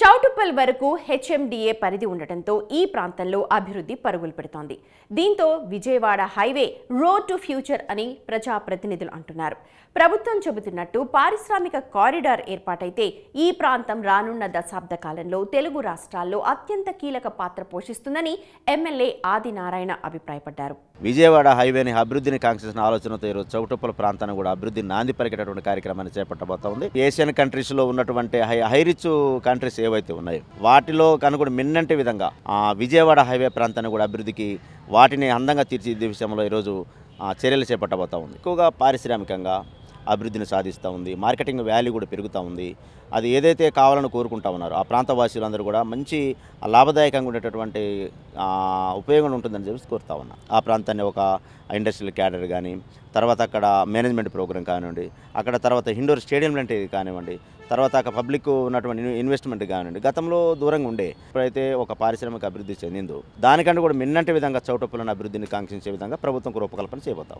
చౌటుప్పల్ వరకు హెచ్ఎండిఏ పరిధి ఉండటంతో ఈ ప్రాంతంలో అభివృద్ధి పరుగులు పెడుతోంది. దీంతో Vijayawada highway road to future అని ప్రజాప్రతినిధులు అంటున్నారు. ప్రభుత్వం చెబుతున్నట్టు పారిశ్రామిక కారిడార్ ఏర్పాటైతే ఈ ప్రాంతం రానున్న దశాబ్ద కాలంలో తెలుగు రాష్ట్రాల్లో అత్యంత కీలక పాత్ర పోషిస్తుందని ఎమ్మెల్యే ఆదినారాయణ అభిప్రాయపడ్డారు. విజయవాడ హైవేని అభివృద్ధిని కాంక్షించిన ఆలోచనతో ఈరోజు చౌటుప్పల్ ప్రాంతాన్ని కూడా అభివృద్ధి నాంది పలికేటటువంటి కార్యక్రమాన్ని చేపట్టబోతోంది. ఏషియన్ కంట్రీస్లో ఉన్నటువంటి హై రిచ్ కంట్రీస్ ఏవైతే ఉన్నాయో వాటిలో కనుగొని మిన్నంటి విధంగా విజయవాడ హైవే ప్రాంతాన్ని కూడా అభివృద్ధికి వాటిని అందంగా తీర్చిదిద్దే విషయంలో ఈరోజు చర్యలు చేపట్టబోతా ఉంది. ఎక్కువగా పారిశ్రామికంగా అభివృద్ధిని సాధిస్తూ ఉంది. మార్కెటింగ్ వాల్యూ కూడా పెరుగుతూ ఉంది. అది ఏదైతే కావాలని కోరుకుంటా ఉన్నారో ఆ ప్రాంత వాసులందరూ కూడా మంచి లాభదాయకంగా ఉండేటటువంటి ఉపయోగం ఉంటుందని చెప్పి కోరుతా ఉన్నా. ఆ ప్రాంతాన్ని ఒక ఇండస్ట్రియల్ క్యాడర్ కానీ, తర్వాత అక్కడ మేనేజ్మెంట్ ప్రోగ్రామ్ కానివ్వండి, అక్కడ తర్వాత ఇండోర్ స్టేడియం లాంటివి కానివ్వండి, తర్వాత అక్కడ పబ్లిక్ ఉన్నటువంటి ఇన్వెస్ట్మెంట్ కానివ్వండి, గతంలో దూరంగా ఉండే ఇప్పుడైతే ఒక పారిశ్రామిక అభివృద్ధి చెందిందో దానికంటే కూడా మిన్నంటి విధంగా చౌటుప్పలను అభివృద్ధిని కాంక్షించే విధంగా ప్రభుత్వం రూపకల్పన చేయబోతాం.